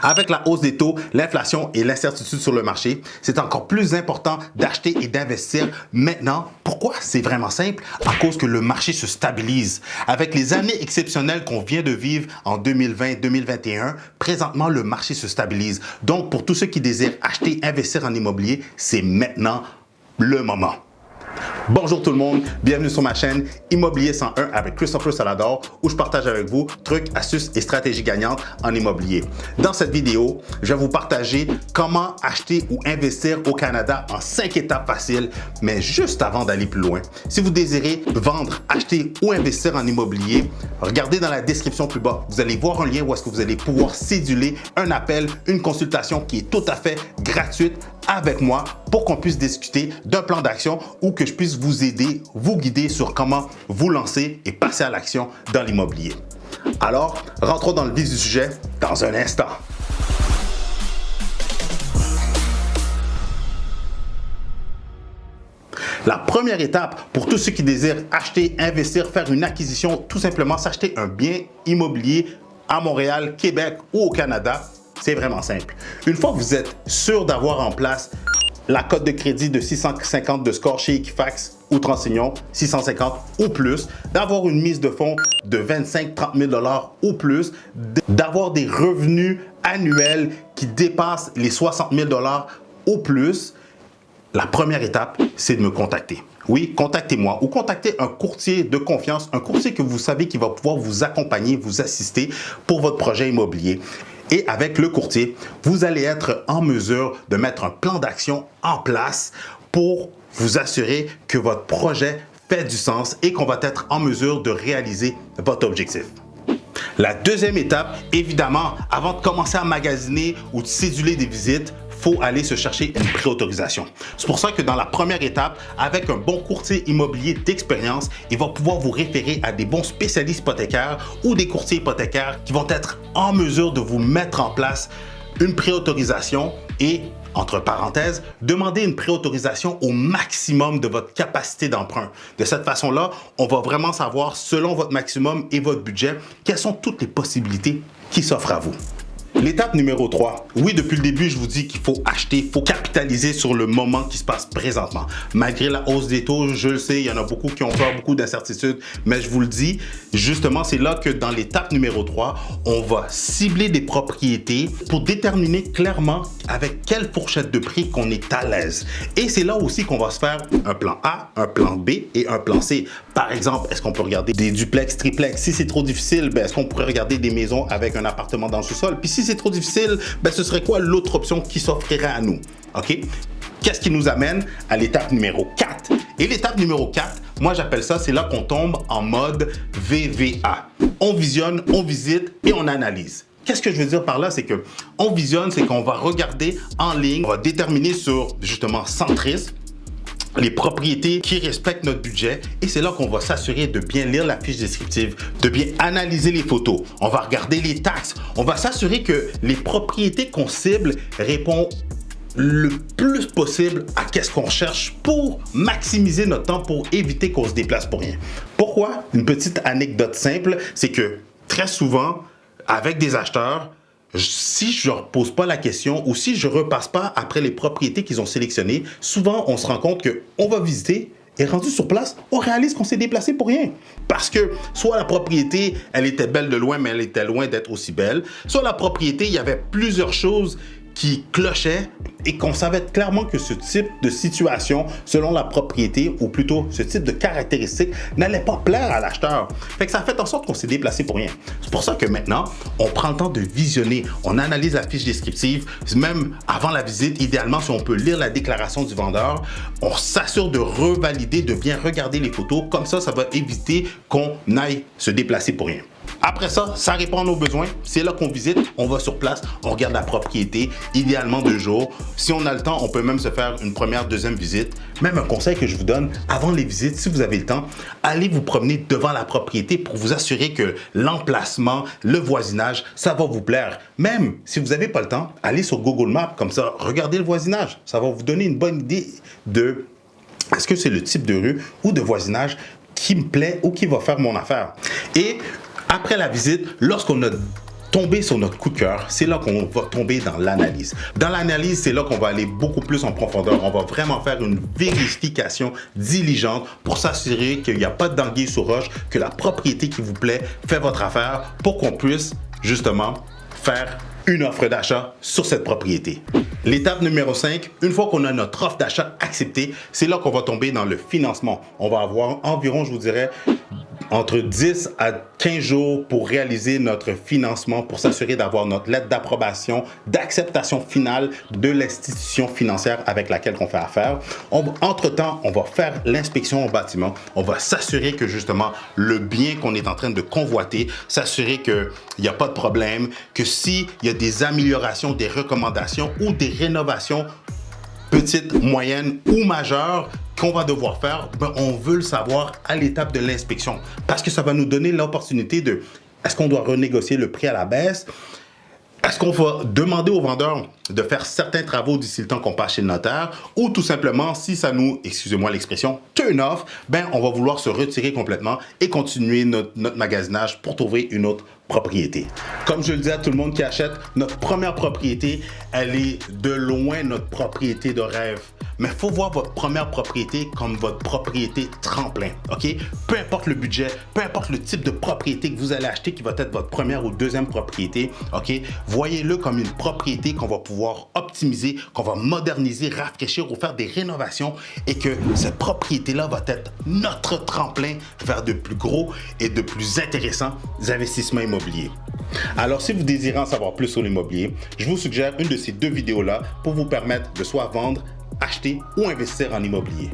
Avec la hausse des taux, l'inflation et l'incertitude sur le marché, c'est encore plus important d'acheter et d'investir maintenant. Pourquoi? C'est vraiment simple, à cause que le marché se stabilise. Avec les années exceptionnelles qu'on vient de vivre en 2020-2021, présentement, le marché se stabilise. Donc, pour tous ceux qui désirent acheter, investir en immobilier, c'est maintenant le moment. Bonjour tout le monde, bienvenue sur ma chaîne Immobilier 101 avec Christopher Salador où je partage avec vous trucs, astuces et stratégies gagnantes en immobilier. Dans cette vidéo, je vais vous partager comment acheter ou investir au Canada en 5 étapes faciles, mais juste avant d'aller plus loin. Si vous désirez vendre, acheter ou investir en immobilier, regardez dans la description plus bas. Vous allez voir un lien où est-ce que vous allez pouvoir céduler un appel, une consultation qui est tout à fait gratuite avec moi pour qu'on puisse discuter d'un plan d'action ou que je puisse vous aider, vous guider sur comment vous lancer et passer à l'action dans l'immobilier. Alors, rentrons dans le vif du sujet dans un instant. La première étape pour tous ceux qui désirent acheter, investir, faire une acquisition, tout simplement s'acheter un bien immobilier à Montréal, Québec ou au Canada, c'est vraiment simple. Une fois que vous êtes sûr d'avoir en place la cote de crédit de 650 de score chez Equifax ou Transignon, 650 ou plus, d'avoir une mise de fonds de 25-30 000 $ ou plus, d'avoir des revenus annuels qui dépassent les 60 000 $ ou plus, la première étape, c'est de me contacter. Oui, contactez-moi ou contactez un courtier de confiance, un courtier que vous savez qui va pouvoir vous accompagner, vous assister pour votre projet immobilier. Et avec le courtier, vous allez être en mesure de mettre un plan d'action en place pour vous assurer que votre projet fait du sens et qu'on va être en mesure de réaliser votre objectif. La deuxième étape, évidemment, avant de commencer à magasiner ou de céduler des visites, il faut aller se chercher une préautorisation. C'est pour ça que dans la première étape, avec un bon courtier immobilier d'expérience, il va pouvoir vous référer à des bons spécialistes hypothécaires ou des courtiers hypothécaires qui vont être en mesure de vous mettre en place une préautorisation et, entre parenthèses, demander une préautorisation au maximum de votre capacité d'emprunt. De cette façon-là, on va vraiment savoir, selon votre maximum et votre budget, quelles sont toutes les possibilités qui s'offrent à vous. L'étape numéro 3. Oui, depuis le début, je vous dis qu'il faut acheter, il faut capitaliser sur le moment qui se passe présentement. Malgré la hausse des taux, je le sais, il y en a beaucoup qui ont peur, beaucoup d'incertitudes, mais je vous le dis, justement, c'est là que dans l'étape numéro 3, on va cibler des propriétés pour déterminer clairement avec quelle fourchette de prix qu'on est à l'aise. Et c'est là aussi qu'on va se faire un plan A, un plan B et un plan C. Par exemple, est-ce qu'on peut regarder des duplex, triplex? Si c'est trop difficile, est-ce qu'on pourrait regarder des maisons avec un appartement dans le sous-sol? Puis si c'est trop difficile, ce serait quoi l'autre option qui s'offrirait à nous? OK? Qu'est-ce qui nous amène à l'étape numéro 4? Et l'étape numéro 4, moi j'appelle ça, c'est là qu'on tombe en mode VVA. On visionne, on visite et on analyse. Qu'est-ce que je veux dire par là? C'est que on visionne, c'est qu'on va regarder en ligne, on va déterminer sur justement Centris, les propriétés qui respectent notre budget et c'est là qu'on va s'assurer de bien lire la fiche descriptive, de bien analyser les photos. On va regarder les taxes. On va s'assurer que les propriétés qu'on cible répondent le plus possible à qu'est-ce qu'on cherche pour maximiser notre temps, pour éviter qu'on se déplace pour rien. Pourquoi? Une petite anecdote simple, c'est que très souvent, avec des acheteurs, si je ne leur pose pas la question ou si je ne repasse pas après les propriétés qu'ils ont sélectionnées, souvent on se rend compte qu'on va visiter et rendu sur place, on réalise qu'on s'est déplacé pour rien. Parce que soit la propriété, elle était belle de loin, mais elle était loin d'être aussi belle, soit la propriété, il y avait plusieurs choses qui clochaient et qu'on savait clairement que ce type de situation, selon la propriété, ou plutôt ce type de caractéristiques, n'allait pas plaire à l'acheteur. Fait que ça fait en sorte qu'on s'est déplacé pour rien. C'est pour ça que maintenant, on prend le temps de visionner, on analyse la fiche descriptive, même avant la visite, idéalement, si on peut lire la déclaration du vendeur, on s'assure de revalider, de bien regarder les photos, comme ça va éviter qu'on aille se déplacer pour rien. Après ça, ça répond à nos besoins. C'est là qu'on visite, on va sur place, on regarde la propriété, idéalement 2 jours. Si on a le temps, on peut même se faire une première, deuxième visite. Même un conseil que je vous donne, avant les visites, si vous avez le temps, allez vous promener devant la propriété pour vous assurer que l'emplacement, le voisinage, ça va vous plaire. Même si vous n'avez pas le temps, allez sur Google Maps, comme ça, regardez le voisinage. Ça va vous donner une bonne idée de est-ce que c'est le type de rue ou de voisinage qui me plaît ou qui va faire mon affaire. Et après la visite, lorsqu'on a tomber sur notre coup de cœur, c'est là qu'on va tomber dans l'analyse. Dans l'analyse, c'est là qu'on va aller beaucoup plus en profondeur. On va vraiment faire une vérification diligente pour s'assurer qu'il n'y a pas d'anguille sous roche, que la propriété qui vous plaît fait votre affaire pour qu'on puisse justement faire une offre d'achat sur cette propriété. L'étape numéro 5, une fois qu'on a notre offre d'achat acceptée, c'est là qu'on va tomber dans le financement. On va avoir environ, je vous dirais, entre 10 à 15 jours pour réaliser notre financement, pour s'assurer d'avoir notre lettre d'approbation, d'acceptation finale de l'institution financière avec laquelle on fait affaire. Entre-temps, on va faire l'inspection au bâtiment. On va s'assurer que justement le bien qu'on est en train de convoiter, s'assurer qu'il n'y a pas de problème, que s'il y a des améliorations, des recommandations ou des rénovations petites, moyennes ou majeures qu'on va devoir faire, on veut le savoir à l'étape de l'inspection parce que ça va nous donner l'opportunité de est-ce qu'on doit renégocier le prix à la baisse? Est-ce qu'on va demander au vendeur de faire certains travaux d'ici le temps qu'on passe chez le notaire ou tout simplement, si ça nous, excusez-moi l'expression, turn off, on va vouloir se retirer complètement et continuer notre magasinage pour trouver une autre propriété. Comme je le dis à tout le monde qui achète, notre première propriété, elle est de loin notre propriété de rêve. Mais il faut voir votre première propriété comme votre propriété tremplin, OK? Peu importe le budget, peu importe le type de propriété que vous allez acheter qui va être votre première ou deuxième propriété, OK? Voyez-le comme une propriété qu'on va pouvoir optimiser, qu'on va moderniser, rafraîchir ou faire des rénovations et que cette propriété-là va être notre tremplin vers de plus gros et de plus intéressants investissements immobiliers. Alors, si vous désirez en savoir plus sur l'immobilier, je vous suggère une de ces deux vidéos-là pour vous permettre de soit vendre, acheter ou investir en immobilier.